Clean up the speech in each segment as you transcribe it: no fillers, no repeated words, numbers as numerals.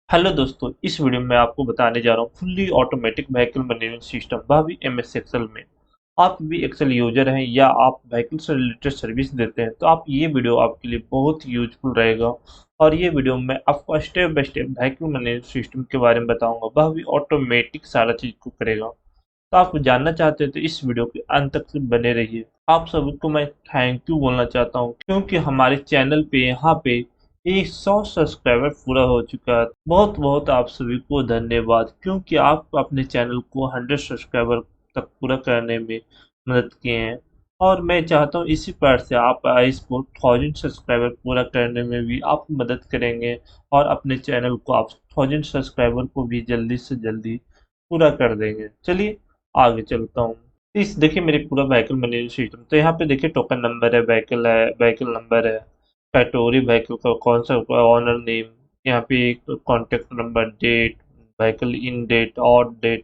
Hello दोस्तों, इस video में आपको बताने जा रहा हूँ fully automatic vehicle management system, वह भी एमएस एक्सेल में। आप भी एक्सेल यूजर हैं या आप व्हीकल से रिलेटेड सर्विस देते हैं तो आप ये वीडियो आपके लिए बहुत यूजफुल रहेगा। और ये वीडियो में आपको step by step vehicle management system के बारे में बताऊंगा, वह भी ऑटोमेटिक सारा चीज को करेगा। तो आप जानना चाहते हैं तो इस वीडियो के अंत तक से बने रहिए। आप सबको मैं थैंक यू बोलना चाहता हूँ क्योंकि हमारे चैनल पे यहाँ पे 100 सब्सक्राइबर पूरा हो चुका है। बहुत बहुत आप सभी को धन्यवाद क्योंकि आप अपने चैनल को 100 सब्सक्राइबर तक पूरा करने में मदद किए हैं। और मैं चाहता हूँ इसी प्रकार से आप इसको 1000 सब्सक्राइबर पूरा करने में भी आप मदद करेंगे और अपने चैनल को आप 1000 सब्सक्राइबर को भी जल्दी से जल्दी पूरा कर देंगे। चलिए आगे चलता हूँ। इस देखिए मेरे पूरा व्हीकल मैनेजमेंट सिस्टम, तो यहाँ पे देखिए टोकन नंबर है, व्हीकल नंबर है, कैटेगरी व्हीकल का कौन सा ऑनर नेम, यहाँ पे एक contact number, date, vehicle in date, out date,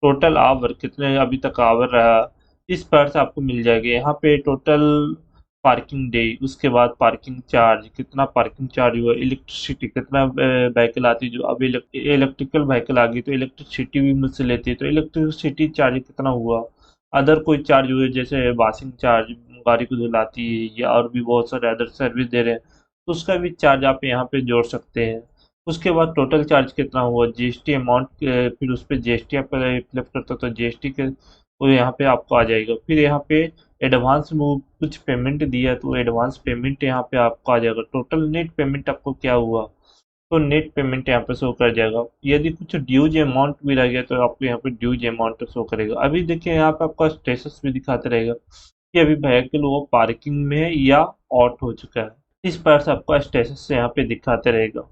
total hour कितने अभी तक आवर रहा, इस पर से आपको मिल जाएगा। यहाँ पे टोटल पार्किंग डे, उसके बाद पार्किंग चार्ज कितना पार्किंग चार्ज हुआ, इलेक्ट्रिसिटी कितना व्हीकल आती है, जो अभी इलेक्ट्रिकल व्हीकल आ गई तो इलेक्ट्रिसिटी भी मुझसे लेती है तो इलेक्ट्रिसिटी चार्ज कितना हुआ, अदर कोई चार्ज हुए जैसे वॉशिंग चार्ज, गाड़ी को धुलाती है या और भी बहुत सारे अदर सर्विस दे रहे हैं तो उसका भी चार्ज आप यहाँ पे जोड़ सकते हैं। उसके बाद टोटल चार्ज कितना हुआ, जीएसटी अमाउंट, फिर उस पर जीएसटी आप फिलअप करते हो तो जीएसटी के वो यहाँ पे आपको आ जाएगा। फिर यहाँ पे एडवांस में वो कुछ पेमेंट दिया तो एडवांस पेमेंट यहाँ पे आपको आ जाएगा। टोटल नेट पेमेंट आपको क्या हुआ तो नेट पेमेंट यहाँ पे शो कर जाएगा। यदि कुछ ड्यूज अमाउंट भी रह गया तो आपको यहाँ पे ड्यूज अमाउंट शो करेगा। अभी देखिए यहाँ पे आपका स्टेटस भी दिखाते रहेगा कि अभी व्हीकल वो पार्किंग में है या आउट हो चुका है। इस पर से आपका स्टेटस यहाँ पे दिखाते रहेगा।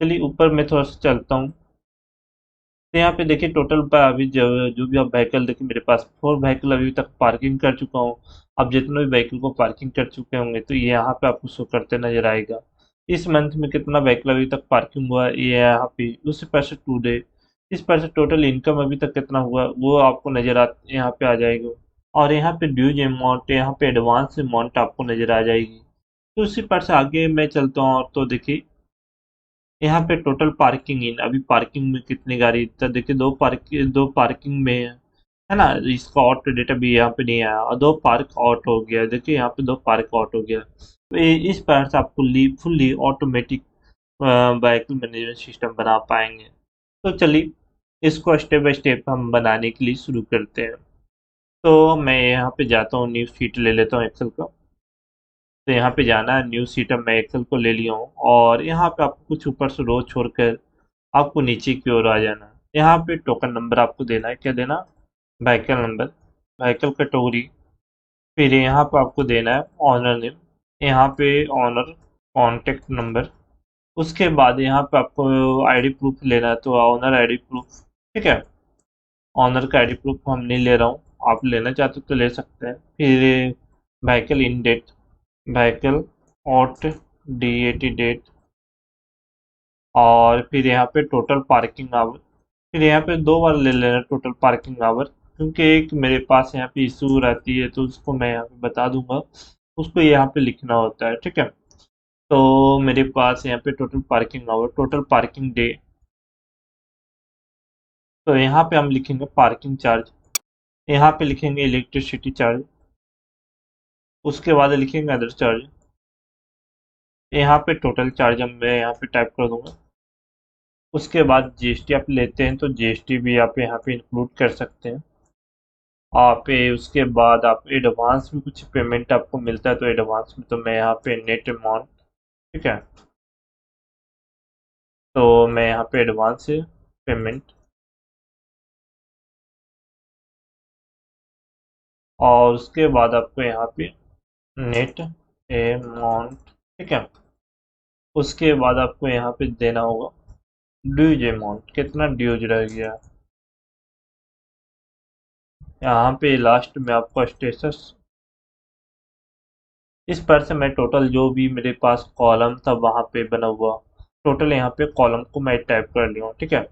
चलिए ऊपर मैं थोड़ा सा चलता हूँ। तो यहाँ पे देखिए टोटल अभी जो भी आप व्हीकल देखिए, मेरे पास 4 व्हीकल अभी तक पार्किंग कर चुका हूँ। आप जितने भी व्हीकल को पार्किंग कर चुके होंगे तो ये यहाँ पे आपको शो करते नजर आएगा। इस मंथ में कितना व्हीकल अभी तक पार्किंग हुआ है ये यहाँ पे, उसी पैसे टू डे, इस पैसे टोटल इनकम अभी तक कितना हुआ वो आपको नजर आ यहाँ पे आ जाएगा। और यहाँ पे ड्यूज अमाउंट, यहाँ पे एडवांस अमाउंट आपको नजर आ जाएगी। तो उसी पर से आगे मैं चलता हूँ और तो देखिए यहाँ पे टोटल पार्किंग इन, अभी पार्किंग में कितनी गाड़ी, तो देखिए दो पार्किंग में है ना, इसका ऑटो डेटा भी यहाँ पे नहीं आया और 2 पार्क आउट हो गया। देखिए यहाँ पे 2 पार्क आउट हो गया। तो इस प्रकार से आप fully automatic vehicle management system बना पाएंगे। तो चलिए इसको स्टेप बाय स्टेप हम बनाने के लिए शुरू करते हैं। तो मैं यहाँ पे जाता हूँ, न्यू शीट ले लेता हूँ एक्सेल का। तो यहाँ पे जाना है, न्यू शीट मैं एक्सेल को ले लिया हूँ और यहाँ पे आपको कुछ ऊपर से रो छोड़कर आपको नीचे की ओर आ जाना है। यहाँ पे टोकन नंबर आपको देना है, क्या देना, व्हीकल नंबर, व्हीकल कैटेगरी, फिर यहाँ पे आपको देना है ऑनर नेम, यहाँ पे ऑनर, कॉन्टेक्ट नंबर, उसके बाद यहाँ पे आपको आईडी प्रूफ लेना है तो ऑनर आईडी प्रूफ। ठीक है, ऑनर का आईडी प्रूफ हम नहीं ले रहा हूँ, आप लेना चाहते हो तो ले सकते हैं। फिर vehicle in date, vehicle out DAT date, और फिर यहाँ पे टोटल पार्किंग आवर। फिर यहाँ पे 2 बार ले लेना टोटल पार्किंग आवर क्योंकि एक मेरे पास यहाँ पे इशू रहती है तो उसको मैं यहाँ पे बता दूंगा, उसको यहाँ पे लिखना होता है। ठीक है, तो मेरे पास यहाँ पे total parking hour, total parking day, तो यहाँ पे हम लिखेंगे पार्किंग चार्ज, यहाँ पे लिखेंगे इलेक्ट्रिसिटी चार्ज, उसके बाद लिखेंगे अदर चार्ज, यहाँ पे टोटल चार्ज हम मैं यहाँ पे टाइप कर दूंगा। उसके बाद जीएसटी आप लेते हैं तो जीएसटी भी आप यहाँ पे इंक्लूड कर सकते हैं। आप उसके बाद आप एडवांस में कुछ पेमेंट आपको मिलता है तो एडवांस में तो मैं यहाँ पे नेट अमाउंट, ठीक है, तो मैं यहाँ पे एडवांस पेमेंट और उसके बाद आपको यहाँ पे नेट अमाउंट, ठीक है, उसके बाद आपको यहाँ पे देना होगा ड्यूज अमाउंट, कितना ड्यूज रह गया। यहाँ पे लास्ट में आपका स्टेटस, इस पर से मैं टोटल जो भी मेरे पास कॉलम था वहाँ पे बना हुआ टोटल यहाँ पे कॉलम को मैं टाइप कर लिया हूँ। ठीक है,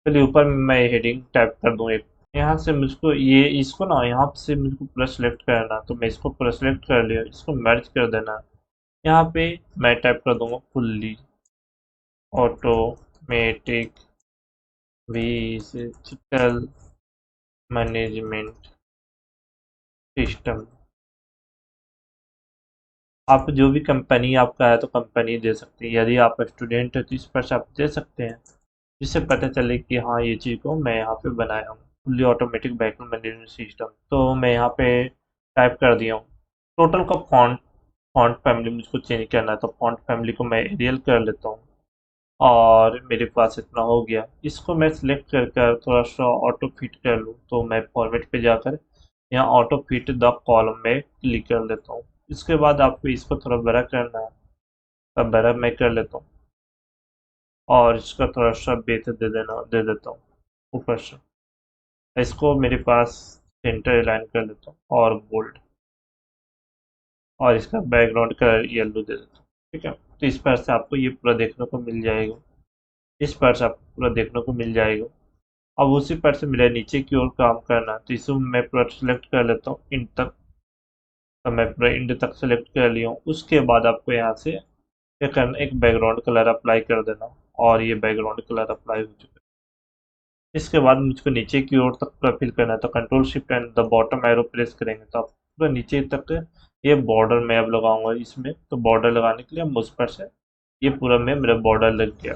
चलिए ऊपर मैं हेडिंग टाइप कर दूँ एक, यहाँ से मुझको ये इसको ना यहाँ से मुझको पूरा सेलेक्ट करना तो मैं इसको पूरा सेलेक्ट कर लिया, इसको मर्ज कर देना। यहाँ पे मैं टाइप कर दूंगा fully automatic vehicle management system. आप जो भी कंपनी आपका है तो कंपनी दे सकते हैं, यदि आप स्टूडेंट है तो इस पर से आप दे सकते हैं, जिससे पता चले कि हाँ ये चीज़ को मैं यहाँ पे बनाया हूँ। Fully automatic vehicle management system, तो मैं यहाँ पे टाइप कर दिया हूँ। टोटल का फॉन्ट फॉन्ट फैमिली मुझको चेंज करना है, तो फॉन्ट फैमिली को मैं एरियल कर लेता हूँ और मेरे पास इतना हो गया। इसको मैं सिलेक्ट कर थोड़ा सा ऑटो फिट कर लूँ, तो मैं फॉर्मेट पे जाकर यहाँ ऑटो फिट द कॉलम में क्लिक कर लेता हूँ। इसके बाद आपको इसको थोड़ा बड़ा करना है, तब बड़ा मैं कर लेता हूँ और इसका थोड़ा सा बेथ दे देता हूँ ऊपर से। इसको मेरे पास सेंटर अलाइन कर लेता हूँ और बोल्ड, और इसका बैकग्राउंड कलर येलो दे देता हूँ। ठीक है, तो इस पर से आपको ये पूरा देखने को मिल जाएगा। इस पर से आपको पूरा देखने को मिल जाएगा। अब उसी पर से मेरे नीचे की ओर काम करना है, तो इसको मैं पूरा सेलेक्ट कर लेता हूँ इंड तक। तो मैं पूरा इंड तक सेलेक्ट कर लिया हूँ। उसके बाद आपको यहाँ से क्या करना, एक बैकग्राउंड कलर अप्लाई कर देना, और ये बैकग्राउंड कलर अप्लाई हो चुका है। इसके बाद मुझको नीचे की ओर तक पूरा फिल करना है, तो control shift and the bottom arrow press करेंगे तो आप पूरा नीचे तक ये बॉर्डर मैं अब लगाऊंगा इसमें। तो बॉर्डर लगाने के लिए हम उस पर से ये पूरा में मेरा बॉर्डर लग गया।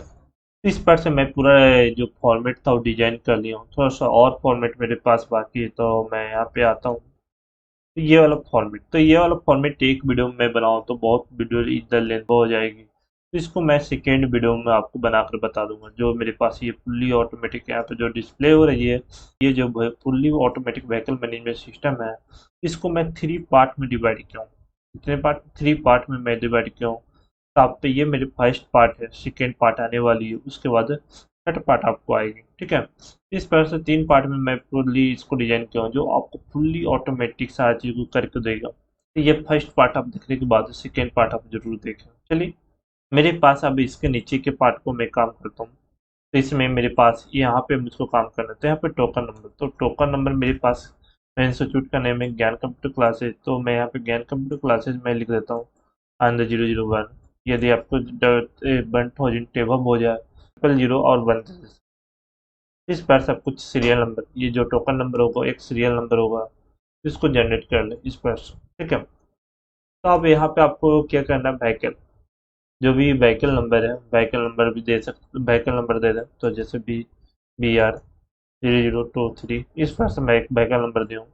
इस पर से मैं पूरा जो फॉर्मेट था वो डिजाइन कर लिया हूँ। थोड़ा सा और फॉर्मेट मेरे पास बाकी है, तो मैं यहाँ पे आता हूँ। तो ये वाला फॉर्मेट एक वीडियो में मैं बनाऊँ तो बहुत वीडियो इधर लेंथ हो जाएगी, तो इसको मैं सेकेंड वीडियो में आपको बनाकर बता दूंगा। जो मेरे पास ये फुल्ली ऑटोमेटिक यहाँ पे जो डिस्प्ले हो रही है, ये जो fully automatic vehicle management system है, इसको मैं 3 पार्ट में डिवाइड किया हूँ। कितने पार्ट? 3 पार्ट में मैं डिवाइड किया हूँ। तो आप पे ये मेरे फर्स्ट पार्ट है, सेकेंड पार्ट आने वाली है, उसके बाद थर्ड पार्ट आपको आएगी। ठीक है, इस तरह से 3 पार्ट में मैं फुल्ली इसको डिजाइन किया हूँ, जो आपको फुल्ली ऑटोमेटिक सारा चीज को करके देगा। तो ये फर्स्ट पार्ट आप देखने के बाद सेकेंड पार्ट आप जरूर देखें। चलिए, मेरे पास अब इसके नीचे के पार्ट को मैं काम करता हूँ। तो इसमें मेरे पास यहाँ पे मुझको काम करना है, तो यहाँ पे टोकन नंबर, तो टोकन नंबर मेरे पास इंस्टीट्यूट का नेम है ज्ञान कंप्यूटर क्लासेज, तो मैं यहाँ पे ज्ञान कंप्यूटर क्लासेज में लिख देता हूँ अंदर 001। यदि आपको 1000 टेबल हो जाए, 0 और 1, इस पर सब कुछ सीरियल नंबर, ये जो टोकन नंबर होगा एक सीरियल नंबर होगा, इसको जनरेट कर ले इस पर से। ठीक है, तो अब यहाँ पे आपको क्या करना है, व्हीकल जो भी व्हीकल नंबर है, व्हीकल नंबर भी दे सकते, व्हीकल नंबर दे दें, तो जैसे BR 0023, इस पर से मैं एक व्हीकल नंबर दूँ।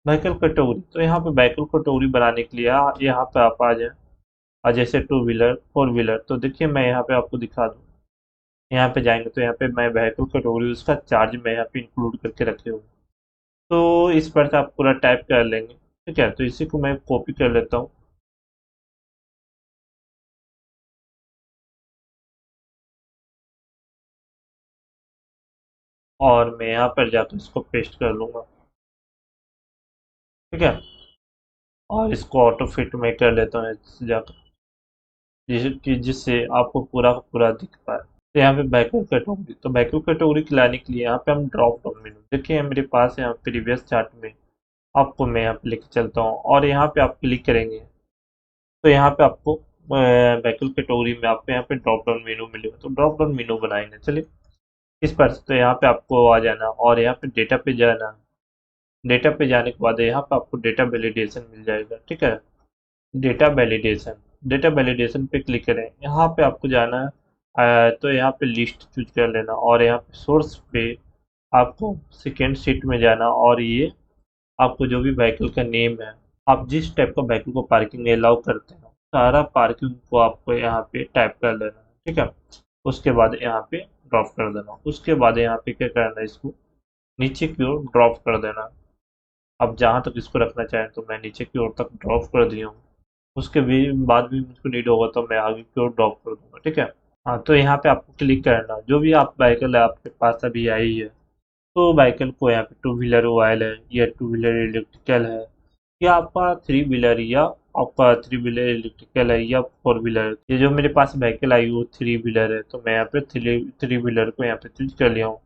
व्हीकल कैटेगरी, तो यहाँ पे व्हीकल कैटेगरी बनाने के लिए यहाँ पे आप आ जाए, और जैसे 2 व्हीलर 4 व्हीलर, तो देखिए मैं यहाँ पे आपको दिखा दूँ। यहाँ पे जाएंगे तो यहाँ पे मैं व्हीकल कैटेगरी उसका चार्ज मैं यहाँ पे इंक्लूड करके रखे हुए, तो इस पर से आप पूरा टाइप कर लेंगे। ठीक है, तो इसी को मैं कॉपी कर लेता हूँ और मैं यहाँ पर जाकर इसको पेस्ट कर लूँगा। ठीक है, और इसको ऑटो फिट में कर लेता हूँ इससे जाकर, जिससे आपको पूरा का पूरा दिख पाए। तो यहाँ पे बैकअप कैटेगरी, तो बैकअप कैटेगरी खिलाने के लिए यहाँ पे हम ड्रॉप डाउन मेनू देखिए मेरे पास यहाँ प्रीवियस चार्ट में, आपको मैं यहाँ पे लेके चलता हूँ और यहाँ पे आप क्लिक करेंगे, तो यहाँ पे आपको व्हीकल कैटेगरी में आपको यहाँ पे ड्रॉप डाउन मेनू मिलेगा, तो ड्रॉप डाउन मेनू बनाएंगे। चलिए, इस पर तो यहाँ पे आपको आ जाना और यहाँ पे डेटा पे जाना। डेटा पे जाने के बाद यहाँ पे आपको डेटा वैलिडेशन मिल जाएगा। ठीक है, डेटा वैलिडेशन, डेटा वैलिडेशन पे क्लिक करें, यहाँ पे आपको जाना है। तो यहाँ पे लिस्ट चूज कर लेना और यहाँ पे सोर्स पे आपको सेकेंड शीट में जाना, और ये आपको जो भी व्हीकल का नेम है, आप जिस टाइप का व्हीकल को पार्किंग अलाउ करते हैं, सारा पार्किंग को आपको यहाँ पे टाइप कर लेना है। ठीक है, उसके बाद यहाँ पे ड्रॉप कर देना। उसके बाद यहाँ पे क्या करना है, इसको नीचे की ओर ड्रॉप कर देना। अब जहाँ तक इसको रखना चाहें तो मैं नीचे की ओर तक ड्रॉप कर दिया हूँ। उसके भी बाद भी मुझको नीड होगा तो मैं आगे की ओर ड्रॉप कर दूंगा। ठीक है, हाँ, तो यहाँ पे आपको क्लिक करना, जो भी आप व्हीकल है आपके पास अभी आई है, तो व्हीकल को यहाँ पे 2 व्हीलर ऑयल है या 2 व्हीलर इलेक्ट्रिकल है, या आपका 3 व्हीलर, या आपका 3 व्हीलर इलेक्ट्रिकल है, या 4 व्हीलर। ये जो मेरे पास व्हीकल आई वो 3 व्हीलर है, तो मैं यहाँ पे 3 व्हीलर को यहाँ पे चूज कर लिया हूँ।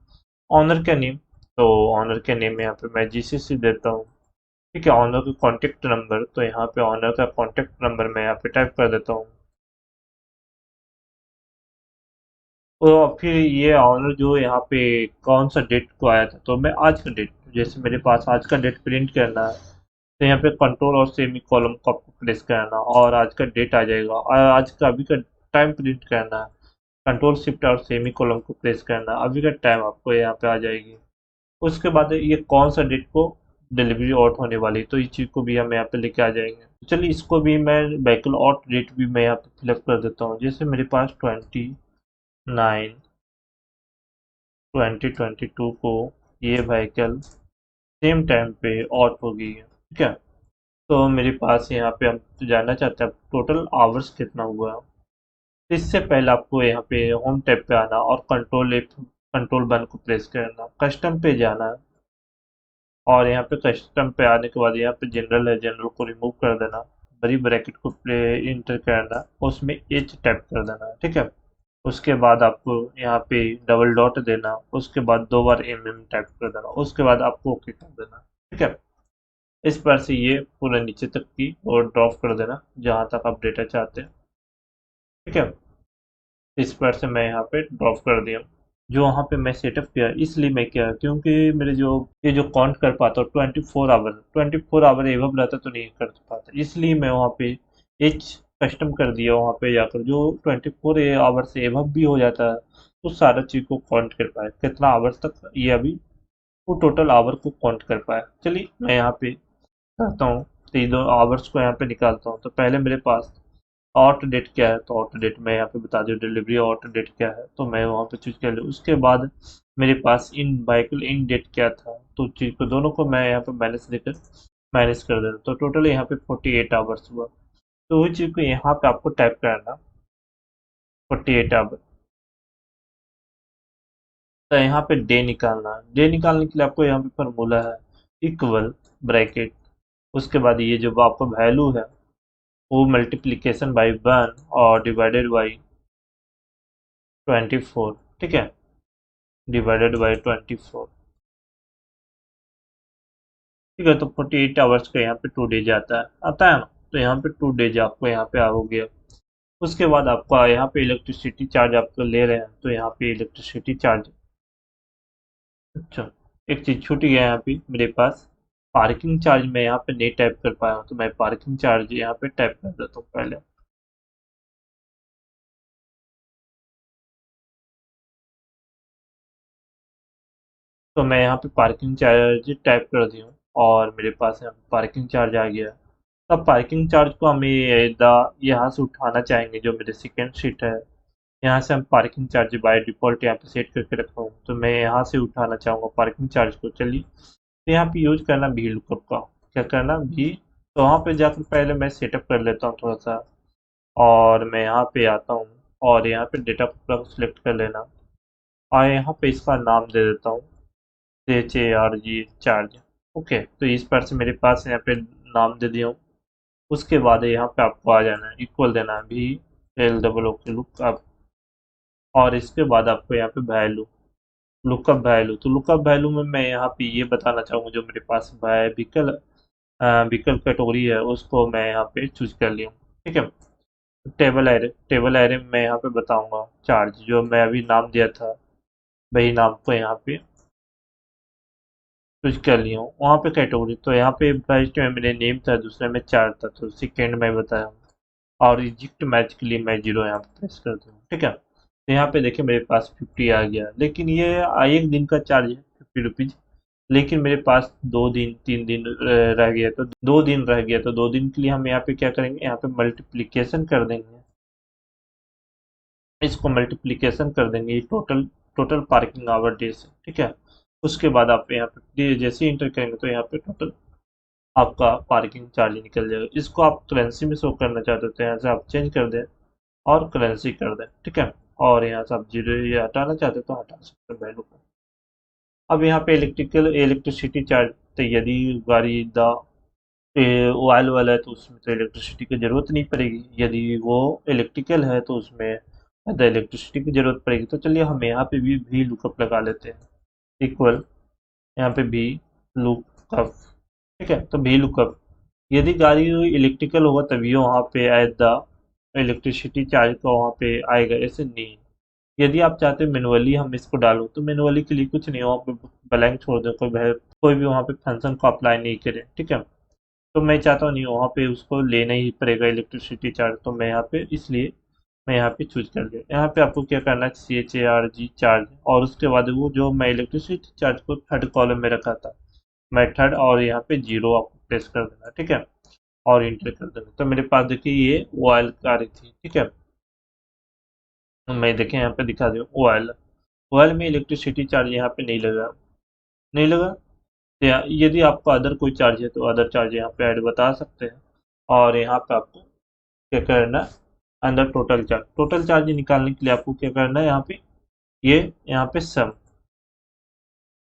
ऑनर का नेम, तो ऑनर के नेम में यहाँ पे मैं GCC देता हूँ। ठीक है, ऑनर का कॉन्टेक्ट नंबर, तो यहाँ पे ऑनर का कॉन्टेक्ट नंबर मैं यहाँ पे टाइप कर देता हूँ। तो फिर ये ऑनर जो यहाँ पे कौन सा डेट को आया था, तो मैं आज का डेट, जैसे मेरे पास आज का डेट प्रिंट करना है, तो यहाँ पे कंट्रोल और सेमी कॉलम को आपको प्रेस करना और आज का डेट आ जाएगा, और आज का अभी का टाइम प्रिंट करना है, कंट्रोल शिफ्ट और सेमी कॉलम को प्रेस करना, अभी का टाइम आपको यहाँ पे आ जाएगी। उसके बाद ये कौन सा डेट को डिलीवरी आउट होने वाली, तो इस चीज़ को भी हम यहाँ पे लेके आ जाएंगे। तो चलिए इसको भी मैं व्हीकल आउट डेट भी मैं यहाँ पे फिलअप कर देता हूँ, जैसे मेरे पास 29/2022 को ये व्हीकल सेम टाइम पे आउट हो गई है, ठीक है। तो मेरे पास यहाँ पे हम तो जानना चाहते हैं टोटल आवर्स कितना हुआ है। तो इससे पहले आपको यहाँ पे होम टैब पे आना और कंट्रोल 1 को प्रेस करना, कस्टम पे जाना है, और यहाँ पे कस्टम पे आने के बाद यहाँ पे जनरल है, जनरल को रिमूव कर देना, बड़ी ब्रैकेट को प्ले इंटर करना, उसमें एच टाइप कर देना, ठीक है। उसके बाद आपको यहाँ पे डबल डॉट देना, उसके बाद 2 बार टाइप कर देना, उसके बाद आपको ओके कर देना, ठीक है। इस बार से ये पूरा नीचे तक की और ड्रॉप कर देना जहाँ तक आप डेटा चाहते हैं, ठीक है। इस बार से मैं यहाँ पे ड्रॉप कर दिया, जो वहाँ पे मैं सेटअप किया, इसलिए मैं किया क्योंकि मेरे जो ये जो काउंट कर पाता हूँ 24 आवर एवं रहता तो नहीं कर पाता, इसलिए मैं वहाँ पे एच कस्टम कर दिया, वहाँ पे जाकर जो 24 आवर से एवं भी हो जाता है, तो सारा चीज़ को काउंट कर पाए कितना आवर्स तक ये अभी वो टोटल आवर को काउंट कर पाया। चलिए मैं यहाँ पे करता हूँ, तो ये दो आवर्स को यहाँ पे निकालता हूँ। तो पहले मेरे पास आउट डेट क्या है, तो आउट डेट मैं यहाँ पे बता दूँ, डिलीवरी आउट डेट क्या है, तो मैं वहाँ पे चूज कर लूँ। उसके बाद मेरे पास इन व्हीकल इन डेट क्या था, तो चीज को दोनों को मैं यहाँ पे माइनस देकर माइनस कर देता, तो टोटल यहाँ पे 48 आवर्स हुआ। तो वही चीज को यहाँ पे आपको टाइप करना, 48 आवर। तो यहाँ पे डे निकालना, डे निकालने के लिए आपको यहाँ पे फॉर्मूला है इक्वल ब्रैकेट, उसके बाद ये जो आपका वैल्यू है वो मल्टीप्लीकेशन बाई 1 और डिवाइडेड बाई 24, ठीक है, डिवाइडेड बाई 24, ठीक है। तो 48 आवर्स का यहाँ पे 2 डेज आता है ना, तो यहाँ पे 2 डेज आपको यहाँ पे हो गया। उसके बाद आपका यहाँ पे इलेक्ट्रिसिटी चार्ज आपको ले रहे हैं, तो यहाँ पे इलेक्ट्रिसिटी चार्ज, अच्छा, एक चीज़ छूट गया यहाँ पे मेरे पास, पार्किंग चार्ज मैं यहाँ पे नहीं टाइप कर पाया हूँ, तो मैं पार्किंग चार्ज यहाँ पे टाइप कर देता हूँ पहले। तो मैं यहाँ पे पार्किंग चार्ज टाइप कर दी हूँ, और मेरे पास यहाँ पे पार्किंग चार्ज आ गया। अब पार्किंग चार्ज को हमें यहाँ से उठाना चाहेंगे, जो मेरे सेकेंड सीट है, यहाँ से हम पार्किंग चार्ज बाय डिफ़ॉल्ट यहाँ पे सेट करके रखा हूँ, तो मैं यहाँ से उठाना चाहूँगा पार्किंग चार्ज को। चलिए, तो यहाँ पे यूज करना भी लुकअप का, क्या करना भी, तो वहाँ पे जाकर पहले मैं सेटअप कर लेता हूँ थोड़ा सा, और मैं यहाँ पे आता हूँ, और यहाँ पे डेटा को पूरा सिलेक्ट कर लेना, और यहाँ पे इसका नाम दे देता हूँ CHARG चार्ज, ओके। तो इस पर से मेरे पास यहाँ पे नाम दे दिया हूँ। उसके बाद यहाँ पे आपको आ जाना है, इक्वल देना है VLOO के लुकअप, और इसके बाद आपको यहाँ पे वैल्यू, लुकअप वैल्यू, तो लुकअप वैल्यू में मैं यहाँ पे ये बताना चाहूँगा, जो मेरे पास व्हीकल व्हीकल कैटेगरी है उसको मैं यहाँ पे चूज कर लिया हूँ, ठीक है। टेबल एरे में मैं यहाँ पे बताऊंगा चार्ज, जो मैं अभी नाम दिया था वही नाम को यहाँ पे चूज कर लिया हूँ। वहाँ पे कैटेगरी, तो यहाँ पे फर्स्ट में मेरे नेम था, दूसरे में चार्ज था, तो सेकेंड में बताया, और इजिक्ट मैच के लिए मैं 0 यहाँ पे प्रेस कर दूँ, ठीक है। तो यहाँ पे देखिए मेरे पास 50 आ गया, लेकिन ये एक दिन का चार्ज है 50 रुपीज, लेकिन मेरे पास 2 दिन 3 दिन रह गया, तो 2 दिन रह गया, तो 2 दिन के लिए हम यहाँ पे क्या करेंगे, यहाँ पे मल्टीप्लीकेशन कर देंगे, इसको मल्टीप्लीकेशन कर देंगे ये total total parking hour day से, ठीक है। उसके बाद आप यहाँ पे जैसे ही इंटर करेंगे, तो यहाँ पे टोटल आपका पार्किंग चार्ज निकल जाएगा। इसको आप करेंसी में शो करना चाहते हो तो यहाँ से आप चेंज कर दें और करेंसी कर दें, ठीक है। और यहाँ से आप 0 ये हटाना चाहते हो तो हटा सकते हैं वैल्यू को। अब यहाँ पे इलेक्ट्रिसिटी चार्ज, तो यदि गाड़ी द ऑयल वाला है तो उसमें तो इलेक्ट्रिसिटी की ज़रूरत नहीं पड़ेगी, यदि वो इलेक्ट्रिकल है तो उसमें ज़्यादा इलेक्ट्रिसिटी की ज़रूरत पड़ेगी। तो चलिए हम यहाँ पे भी लुकअप लगा लेते हैं, इक्वल, यहाँ पे भी लुकअप, ठीक है। तो भी लुकअप, यदि गाड़ी इलेक्ट्रिकल होगा तभी वहाँ पे एट द इलेक्ट्रिसिटी चार्ज का वहाँ पे आएगा, ऐसे नहीं। यदि आप चाहते हैं मैनुअली हम इसको डालूं तो मैनुअली के लिए कुछ नहीं, वहाँ पे ब्लैंक छोड़ दें, कोई भी वहाँ पे फंक्शन को अप्लाई नहीं करे, ठीक है। तो मैं चाहता हूँ नहीं, वहाँ पे उसको लेना ही पड़ेगा इलेक्ट्रिसिटी चार्ज, तो मैं यहाँ पे इसलिए मैं यहाँ पे चूज कर दिया। यहाँ पे आपको क्या करना है, CHARG चार्ज, और उसके बाद वो जो मैं इलेक्ट्रिसिटी चार्ज को थर्ड कॉलम में रखा था, मैं थर्ड, और यहाँ पे जीरो आपको प्रेस कर देना, ठीक है, और इंटर कर देना। तो मेरे पास देखिए ये ऑयल आ रही थी, ठीक है। तो मैं देखिए यहाँ पे दिखा दूँ ऑयल, ऑयल में इलेक्ट्रिसिटी चार्ज यहाँ पे नहीं लगा, नहीं लगा। तो यदि आपको अदर कोई चार्ज है तो अदर चार्ज यहाँ पे ऐड बता सकते हैं। और यहाँ पे आपको क्या करना है, अंदर टोटल चार्ज निकालने के लिए आपको क्या करना है, यहाँ पे ये यहाँ पे सम,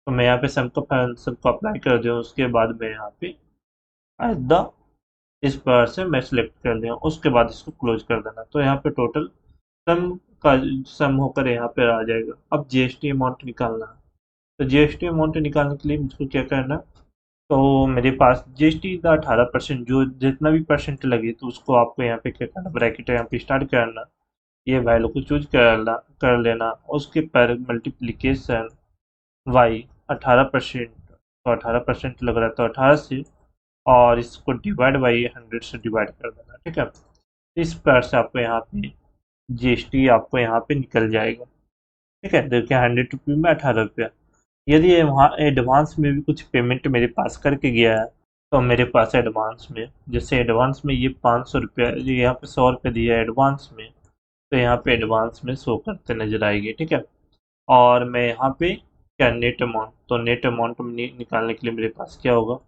तो मैं यहाँ पे सम को फंक्शन को अप्लाई कर दूँ, उसके बाद मैं यहाँ पे एट द इस पर से मैं सिलेक्ट कर दिया, उसके बाद इसको क्लोज कर देना। तो यहाँ पे टोटल सम का सम होकर यहाँ पे आ जाएगा। अब जीएसटी अमाउंट निकालना है, तो जीएसटी अमाउंट निकालने के लिए मुझको क्या करना है, तो मेरे पास जीएसटी का 18%, जो जितना भी परसेंट लगे तो उसको आपको यहाँ पे क्या करना, ब्रैकेट यहाँ पे स्टार्ट करना, ये वैल्यू को चूज कर लेना, उसके पर मल्टीप्लीकेशन वाई 18%, तो 18% लग रहा है तो 18 से, और इसको डिवाइड बाई 100 से डिवाइड कर देना, ठीक है। इस प्रकार से आपको यहाँ पे जीएसटी आपको यहाँ पे निकल जाएगा, ठीक है। देखिए 100 रुपये में 18 रुपया। यदि ये वहाँ एडवांस में भी कुछ पेमेंट मेरे पास करके गया है, तो मेरे पास एडवांस में, जैसे एडवांस में ये 500 रुपया, यहाँ पे 100 रुपये दिया है एडवांस में, तो यहाँ पे एडवांस में शो करते नजर आएगी, ठीक है। और मैं यहाँ पे क्या, नेट अमाउंट, तो नेट अमाउंट निकालने के लिए मेरे पास क्या होगा,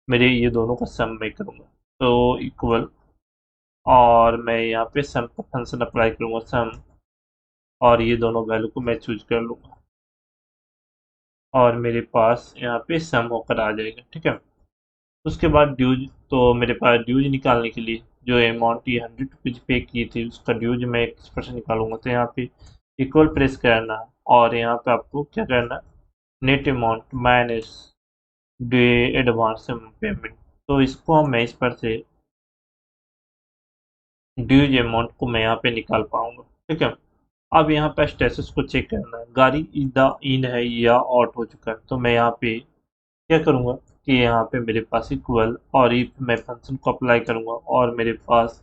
मेरे ये दोनों का सम मैं करूँगा, तो इक्वल, और मैं यहाँ पे सम का फंक्शन अप्लाई करूँगा, सम, और ये दोनों वैल्यू को मैं चूज कर लूँगा, और मेरे पास यहाँ पे सम होकर आ जाएगा, ठीक है। उसके बाद ड्यूज, तो मेरे पास ड्यूज निकालने के लिए जो अमाउंट ये 100 रुपीज़ पे की थी उसका ड्यूज मैं 21% निकालूंगा, तो यहाँ पे इक्वल प्रेस करना, और यहाँ पे आपको क्या करना, net amount minus day advance payment, तो इसको मैं इस पर से ड्यूज अमाउंट को मैं यहाँ पे निकाल पाऊंगा, ठीक है। अब यहाँ पे स्टेटस को चेक करना है, गाड़ी इदा इन है या आउट हो चुका है, तो मैं यहाँ पे क्या करूँगा कि यहाँ पे मेरे पास इक्वल, और इफ मैं फंक्शन को अप्लाई करूँगा, और मेरे पास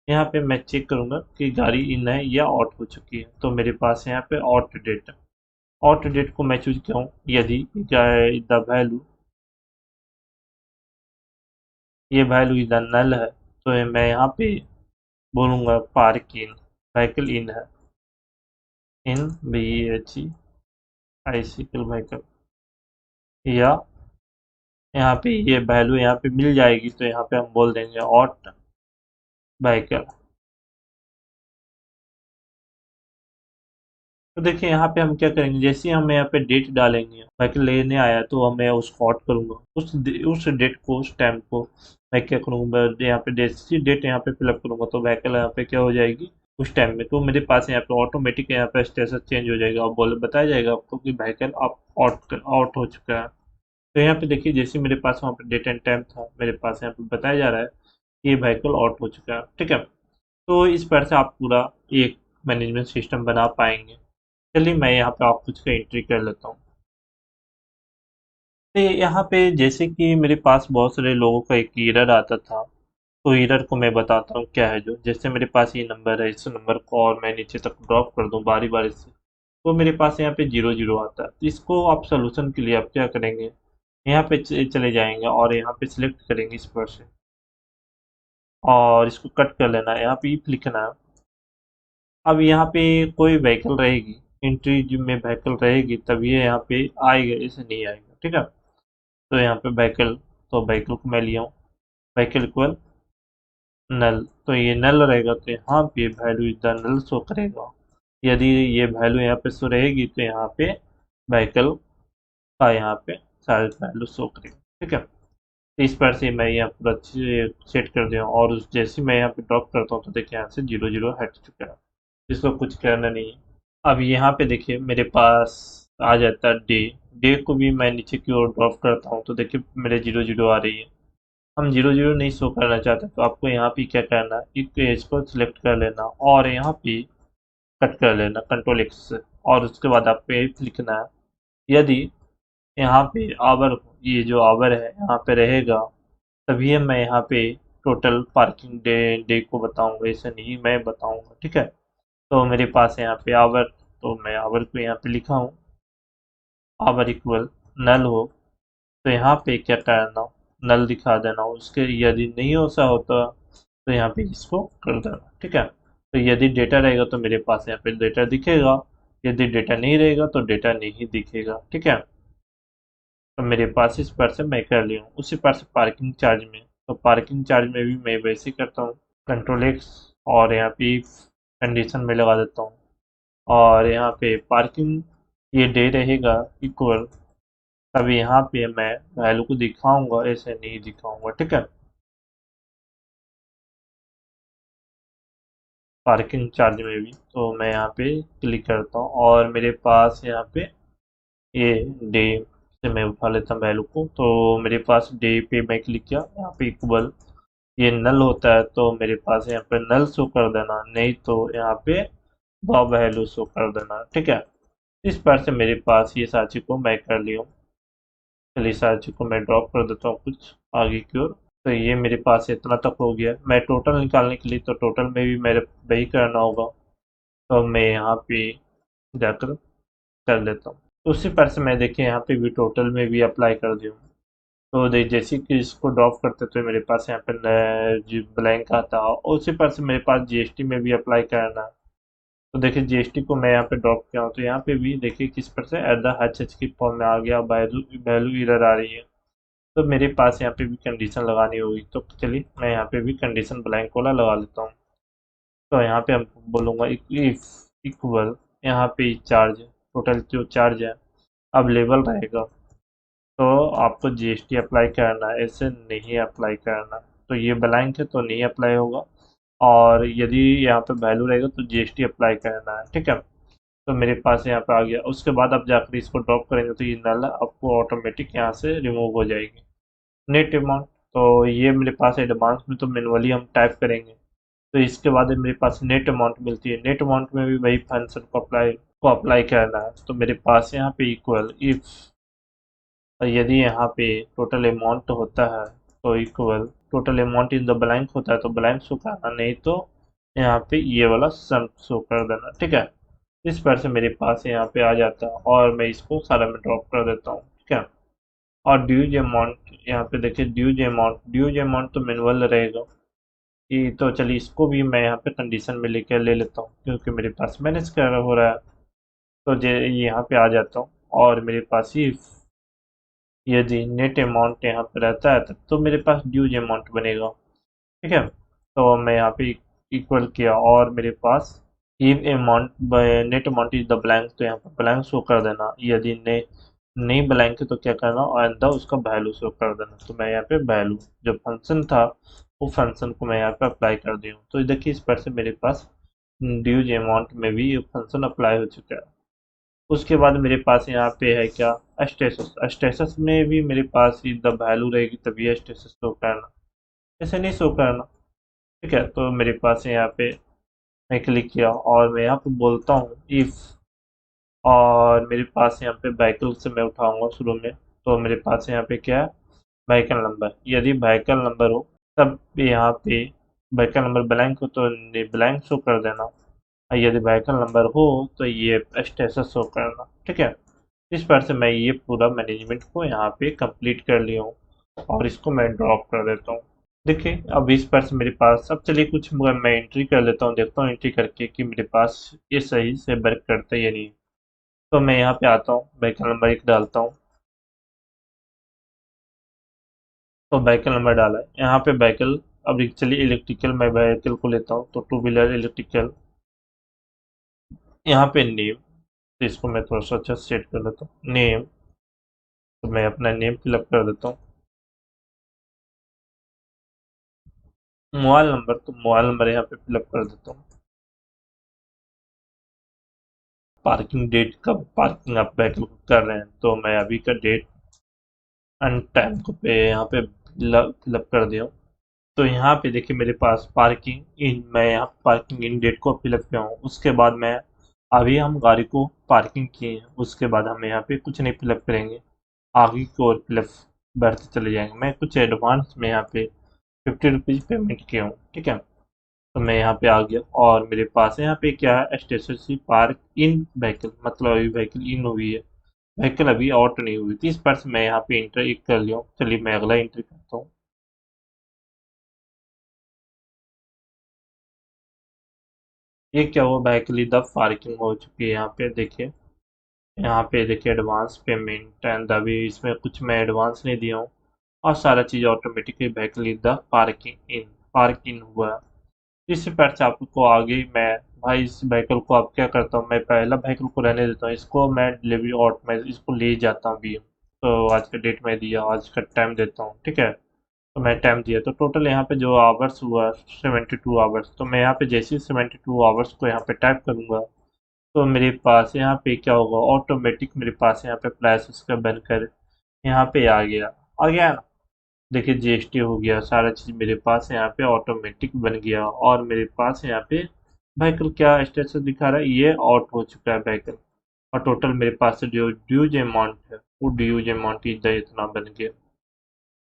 यहाँ पे मैं चेक करूँगा कि गाड़ी इन है या आउट हो चुकी है, तो मेरे पास यहाँ पे आउट डेट को मैं चूज करूँ, यदि द वैल्यू, ये वैल्यू इधर नल है, तो मैं यहाँ पे बोलूँगा पार्क इन, व्हीकल इन है, इन बाइसिकल व्हीकल, या यहाँ पे ये वैल्यू यहाँ पे मिल जाएगी, तो यहाँ पे हम बोल देंगे आउट व्हीकल। तो देखिए यहाँ पे हम क्या करेंगे, जैसे ही हम यहाँ पे डेट डालेंगे, व्हीकल लेने आया तो मैं उसको आउट करूँगा, उस डेट को, उस टाइम को मैं क्या करूँगा, यहाँ पे जैसी डेट यहाँ पे फिलअप करूँगा तो व्हीकल यहाँ पे क्या हो जाएगी उस टाइम में, तो मेरे पास यहाँ पे ऑटोमेटिक यहाँ पे स्टेटस चेंज हो जाएगा, और बताया जाएगा आपको कि व्हीकल आप आउट हो चुका है। तो यहाँ पे देखिए जैसे मेरे पास वहाँ पे डेट एंड टाइम था, मेरे पास यहाँ पे बताया जा रहा है कि ये व्हीकल आउट हो चुका है, ठीक है। तो इस पर से आप पूरा एक मैनेजमेंट सिस्टम बना पाएंगे। चलिए मैं यहाँ पे आप कुछ का एंट्री कर लेता हूँ। तो यहाँ पे जैसे कि मेरे पास बहुत सारे लोगों का एक एरर आता था, तो एरर को मैं बताता हूँ क्या है। जो जैसे मेरे पास ये नंबर है, इस नंबर को और मैं नीचे तक ड्रॉप कर दूँ बारी बारी से, तो मेरे पास यहाँ पे 00 आता है। तो इसको आप सोल्यूशन के लिए आप क्या करेंगे, यहाँ पे चले जाएंगे और यहाँ पे सिलेक्ट करेंगे इस पर से, और इसको कट कर लेना है, यहाँ पे if लिखना है। अब यहाँ पे कोई व्हीकल रहेगी, एंट्री जो में व्हीकल रहेगी तब ये यहाँ पे आएगा, ऐसे नहीं आएगा, ठीक है। तो यहाँ पे व्हीकल, तो व्हीकल को मैं लिया हूँ, व्हीकल इक्वल नल, तो ये नल रहेगा तो यहाँ पे वैल्यू इधर नल शो करेगा। यदि ये वैल्यू यहाँ पे शो रहेगी तो यहाँ पे व्हीकल का यहाँ पे सारे वैल्यू शो करेगा, ठीक है। तो इस पर से मैं यहाँ पूरा सेट कर दिया, और जैसे मैं यहाँ पे ड्रॉप करता हूँ तो देखिए यहाँ से 00 हट चुका है, इसको कुछ करना नहीं है। अब यहाँ पे देखिए मेरे पास आ जाता है डे, डे को भी मैं नीचे की ओर ड्रॉप करता हूँ तो देखिए मेरे 00 आ रही है। हम 00 नहीं शो करना चाहते तो आपको यहाँ पे क्या करना है, एक इसको सिलेक्ट कर लेना, और यहाँ पे कट कर लेना कंट्रोल एक्स से, और उसके बाद आपको इफ लिखना है। यदि यहाँ पे आवर, ये जो आवर है यहाँ पे रहेगा, तभी मैं यहाँ पे टोटल पार्किंग डे को बताऊंगा, ऐसे नहीं मैं बताऊंगा, ठीक है। तो मेरे पास है यहाँ पे आवर, तो मैं आवर को यहाँ पे लिखा हूँ, आवर इक्वल नल हो, तो यहाँ पे क्या करना, नल दिखा देना। उसके यदि नहीं ऐसा होता तो यहाँ पे इसको कर देना, ठीक है। तो यदि डेटा रहेगा तो मेरे पास यहाँ पे डेटा दिखेगा, यदि डेटा नहीं रहेगा तो डेटा नहीं दिखेगा, ठीक है। तो मेरे पास इस पर से मैं कर लिया हूँ। उसी पर से पार्किंग चार्ज में, तो पार्किंग चार्ज में भी मैं वैसे ही करता हूँ, कंट्रोल एक्स, और यहाँ पे कंडीशन में लगा देता हूँ, और यहाँ पे पार्किंग ये डे रहेगा इक्वल, तभी यहाँ पे मैं वैल्यू को दिखाऊंगा, ऐसे नहीं दिखाऊंगा, ठीक है। पार्किंग चार्ज में भी तो मैं यहाँ पे क्लिक करता हूँ, और मेरे पास यहाँ पे ये डे से मैं उठा लेता हूँ वैल्यू को, तो मेरे पास डे पे मैं क्लिक किया, यहाँ पे इक्वल ये नल होता है, तो मेरे पास यहाँ पे नल शो कर देना, नहीं तो यहाँ पे दो वैल्यू शो कर देना, ठीक है। इस पर से मेरे पास ये सारी चीज़ को मैं कर लिया हूँ। चलिए सारी चीज़ को मैं ड्रॉप कर देता हूँ कुछ आगे की ओर। तो ये मेरे पास इतना तक हो गया। मैं टोटल निकालने के लिए, तो टोटल में भी मेरे वही करना होगा, तो मैं यहाँ पे जाकर कर लेता हूँ। तो उसी पर से मैं देखिए यहाँ पे भी टोटल में भी अप्लाई कर दूँ, तो जैसे कि इसको ड्रॉप करते तो मेरे पास यहाँ पे ब्लैंक आता, और उसी पर से मेरे पास जीएसटी में भी अप्लाई करना है। तो देखिए जीएसटी को मैं यहाँ पे ड्रॉप किया हूँ, तो यहाँ पे भी देखिए किस पर से एट द एच की फॉर्म में आ गया, वैल्यू वैल्यू एरर आ रही है। तो मेरे पास यहाँ पे भी कंडीशन लगानी होगी, तो चलिए मैं यहाँ पे भी कंडीशन ब्लैंक वाला लगा लेता हूँ। तो यहाँ पे हम बोलूँगा इफ इक्वल, यहाँ पे चार्ज, टोटल जो चार्ज है अवेलेबल रहेगा, तो आपको जीएसटी अप्लाई करना है, ऐसे नहीं अप्लाई करना। तो ये ब्लैंक है तो नहीं अप्लाई होगा, और यदि यहाँ पे वैल्यू रहेगा तो जीएसटी अप्लाई करना है, ठीक है। तो मेरे पास यहाँ पे आ गया। उसके बाद आप जाकर इसको ड्रॉप करेंगे तो ये नल आपको ऑटोमेटिक यहाँ से रिमूव हो जाएगी। नेट अमाउंट, तो ये मेरे पास एडवांस में तो मैनुअली हम टाइप करेंगे, तो इसके बाद मेरे पास नेट अमाउंट मिलती है। नेट अमाउंट में भी वही फंक्शन को अप्लाई करना है। तो मेरे पास यहाँ पे इक्वल इफ, यदि यहाँ पे टोटल अमाउंट होता है तो equal total amount in the blank होता है तो ब्लैंक शो करना, नहीं तो यहाँ पे ये वाला सम शो कर देना, ठीक है। इस पर से मेरे पास यहाँ पे आ जाता है, और मैं इसको सारा में ड्रॉप कर देता हूँ, ठीक है। और ड्यूज अमाउंट, यहाँ पे देखिए ड्यूज अमाउंट तो मैनुअल रहेगा, ये तो चलिए इसको भी मैं यहाँ पे कंडीशन में लेकर ले लेता हूँ, क्योंकि मेरे पास मैनेज कर हो रहा है। तो जे यहाँ पे आ जाता हूँ, और मेरे पास ही यदि नेट अमाउंट यहाँ पे रहता है तब तो मेरे पास ड्यूज अमाउंट बनेगा, ठीक है। तो मैं यहाँ पे इक्वल किया, और मेरे पास if amount net amount is the blank, तो यहाँ पे ब्लैंक शो कर देना। यदि नहीं ब्लैंक है तो क्या करना, और उसका वैल्यू शो कर देना। तो मैं यहाँ पे वैल्यू जो फंक्शन था वो फंक्शन को मैं यहाँ पे अप्लाई कर दी हूँ। तो देखिए इस पर से मेरे पास ड्यूज अमाउंट में भी ये फंक्शन अप्लाई हो चुका है। उसके बाद मेरे पास यहाँ पे है क्या, स्टेटस। स्टेटस में भी मेरे पास ही द वैल्यू रहेगी तभी स्टेटस शो करना, ऐसे नहीं शो करना, ठीक है। तो मेरे पास यहाँ पे मैं क्लिक किया, और मैं यहाँ पे बोलता हूँ इफ, और मेरे पास यहाँ पे व्हीकल से मैं उठाऊंगा शुरू में। तो मेरे पास यहाँ पे क्या है, व्हीकल नंबर। यदि व्हीकल नंबर हो तब यहाँ पे व्हीकल नंबर ब्लैंक हो तो ब्लैंक शो कर देना, और यदि व्हीकल नंबर हो तो ये स्टेटस शो करना, ठीक है। इस पर से मैं ये पूरा मैनेजमेंट को यहाँ पे कंप्लीट कर लिया हूँ, और इसको मैं ड्रॉप कर देता हूँ। देखिए अब इस पर से मेरे पास, अब चलिए कुछ मैं एंट्री कर लेता हूँ, देखता हूँ एंट्री करके कि मेरे पास ये सही से वर्क करता है या नहीं। तो मैं यहाँ पे आता हूँ, व्हीकल नंबर 1 डालता हूँ, तो व्हीकल नंबर डाला है यहाँ पे व्हीकल। अब चलिए इलेक्ट्रिकल, मैं व्हीकल को लेता हूँ, तो टू व्हीलर इलेक्ट्रिकल, यहाँ पे नेम, तो इसको मैं थोड़ा सा अच्छा सेट कर लेता हूँ नेम। तो मैं अपना नेम फिलअप कर देता हूँ। मोबाइल नंबर, तो मोबाइल नंबर यहाँ पे फिलअप कर देता हूँ। पार्किंग डेट, कब पार्किंग आप व्हीकल को कर रहे हैं, तो मैं अभी का डेट एंड टाइम को पे यहाँ पे फिलअप कर दिया हूँ। तो यहाँ पे देखिए मेरे पास पार्किंग इन, मैं यहाँ पार्किंग इन डेट को फिलअप किया हूँ। उसके बाद मैं अभी हम गाड़ी को पार्किंग किए हैं, उसके बाद हम यहाँ पे कुछ नहीं फिलअप करेंगे, आगे की ओर फिलअप बढ़ते चले जाएंगे। मैं कुछ एडवांस में यहाँ पे 50 रुपीज़ पेमेंट किया हूँ, ठीक है। तो मैं यहाँ पे आ गया और मेरे पास यहाँ पे क्या है, स्टेशनरी पार्क इन व्हीकल, मतलब अभी व्हीकल इन हुई है, व्हीकल अभी आउट नहीं हुई थी। इस पर से मैं यहाँ पे इंटर एक कर लिया हूँ। चलिए मैं अगला इंटर करता हूँ। ये क्या हुआ, व्हीकल इधर पार्किंग हो चुकी है। यहाँ पे देखिए एडवांस पेमेंट एंड अभी इसमें कुछ मैं एडवांस नहीं दिया हूँ और सारा चीज़ ऑटोमेटिकली व्हीकल इधर पार्किंग हुआ है। इसी पर से आपको आगे मैं, भाई इस व्हीकल को अब क्या करता हूँ, मैं पहला व्हीकल को रहने देता हूँ, इसको मैं डिलीवरी और मैं इसको ले जाता हूँ अभी। तो आज का डेट मैं दिया, आज का टाइम देता हूँ, ठीक है। तो मैं टाइम दिया तो टोटल यहाँ पे जो आवर्स हुआ 72 आवर्स। तो मैं यहाँ पे जैसे ही 72 आवर्स को यहाँ पे टाइप करूँगा तो मेरे पास यहाँ पे क्या होगा, ऑटोमेटिक मेरे पास यहाँ पे प्राइस उसका बनकर यहाँ पे आ गया ना। देखिए जीएसटी हो गया, सारा चीज़ मेरे पास यहाँ पे ऑटोमेटिक बन गया और मेरे पास यहाँ पे व्हीकल क्या स्टेटस दिखा रहा है, ये आउट हो चुका है व्हीकल। और टोटल मेरे पास जो ड्यूज अमाउंट है वो ड्यूज अमाउंट इधर इतना बन गया।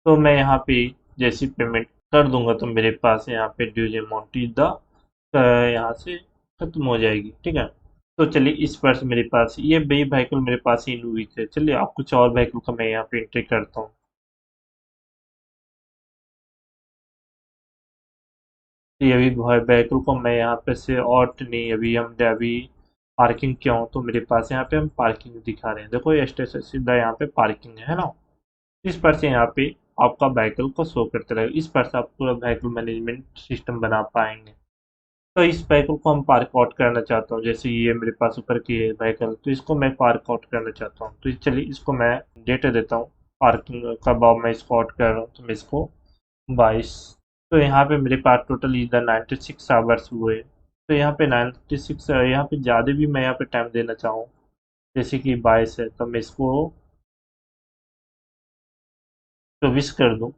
तो मैं यहाँ पे जैसी पेमेंट कर दूंगा तो मेरे पास यहाँ पे ड्यूज अमाउंट इधर यहाँ से खत्म हो जाएगी, ठीक है। तो चलिए इस पर से मेरे पास ये बी व्हीकल मेरे पास इन हुई थे। चलिए आप कुछ और व्हीकल का मैं यहाँ पे एंट्री करता हूँ। ये अभी व्हीकल को मैं यहाँ पे से और नहीं, अभी पार्किंग किया हूँ तो मेरे पास यहाँ पे हम पार्किंग दिखा रहे हैं। देखो ये स्टेशन सीधा यहाँ पे पार्किंग है ना। इस पर से यहाँ पे आपका व्हीकल को शो करते रहेगा। इस पर से आप पूरा व्हीकल मैनेजमेंट सिस्टम बना पाएंगे। तो इस व्हीकल को हम पार्क आउट करना चाहता हूँ, जैसे ये मेरे पास ऊपर की है व्हीकल, तो इसको मैं पार्क आउट करना चाहता हूँ। तो चलिए इसको मैं डेटा देता हूँ पार्किंग कब अब मैं इसको आउट कर रहा हूँ, तो मैं इसको 22। तो यहाँ पे मेरे पास टोटल इधर 96 आवर्स हुए। तो यहाँ पे 96, यहाँ पे ज़्यादा भी मैं यहाँ पे टाइम देना चाहूँ, जैसे कि 22 है तो मैं इसको 24 कर दूँ।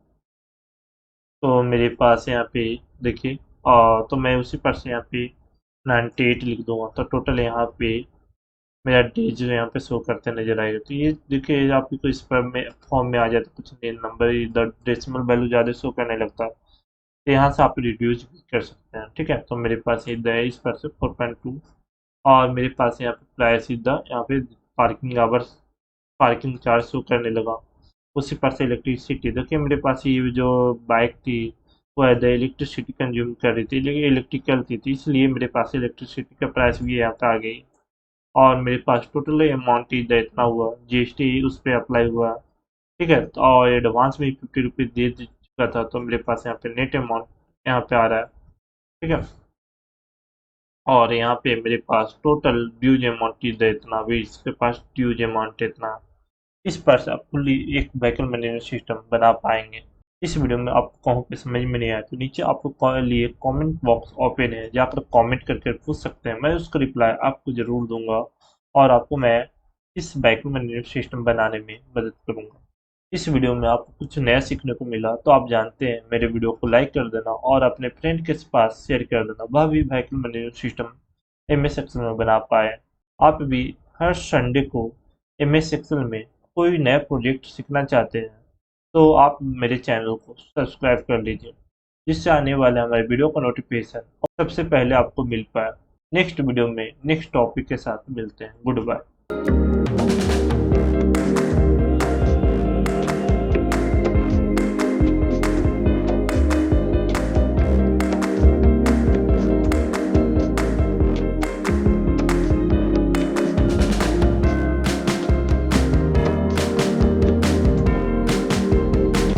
तो मेरे पास यहाँ पे देखिए, तो मैं उसी पर से यहाँ पे 98 लिख दूंगा तो टोटल यहाँ पे मेरा डेज यहाँ पे शो करते नजर आएगा। तो ये देखिए आपकी कोई इस पर में फॉर्म में आ जाता कुछ नहीं, नंबर इधर डेसिमल वैल्यू ज़्यादा शो करने लगता है। तो यहाँ से आप रिड्यूस भी कर सकते हैं, ठीक है। तो मेरे पास इधर है इस पर से 4.2 और मेरे पास यहाँ पे प्राइस इधर यहाँ पे parking hours, parking charge show करने लगा। उसी पर से इलेक्ट्रिसिटी देखिए मेरे पास ये जो बाइक थी वो है इलेक्ट्रिसिटी कंज्यूम कर रही थी, लेकिन इलेक्ट्रिकल थी इसलिए मेरे पास इलेक्ट्रिसिटी का प्राइस भी यहाँ पे आ गई। और मेरे पास टोटल अमाउंट इधर इतना हुआ, जीएसटी उस पर अप्लाई हुआ, ठीक है। तो और एडवांस में 50 रुपीज़ दे चुका था तो मेरे पास यहाँ पे नेट अमाउंट यहाँ पे आ रहा है, ठीक है। और यहाँ पे मेरे पास टोटल ड्यूज अमाउंट इधर इतना, भी इसके पास ड्यूज अमाउंट इतना। इस पर से आप फुल्ली एक व्हीकल मैनेजमेंट सिस्टम बना पाएंगे। इस वीडियो में आपको कहीं पे समझ में नहीं आया तो नीचे आपको लिए कमेंट बॉक्स ओपन है, जहाँ पर कमेंट करके पूछ सकते हैं, मैं उसका रिप्लाई आपको ज़रूर दूंगा और आपको मैं इस व्हीकल मैनेजमेंट सिस्टम बनाने में मदद करूंगा। इस वीडियो में आपको कुछ नया सीखने को मिला तो आप जानते हैं मेरे वीडियो को लाइक कर देना और अपने फ्रेंड के पास शेयर कर देना, वह भी vehicle management system MS Excel में बना पाए। आप भी हर संडे को MS एक्सेल में कोई नया प्रोजेक्ट सीखना चाहते हैं तो आप मेरे चैनल को सब्सक्राइब कर लीजिए, जिससे आने वाले हमारे वीडियो का नोटिफिकेशन सबसे पहले आपको मिल पाए। नेक्स्ट वीडियो में नेक्स्ट टॉपिक के साथ मिलते हैं। Good bye.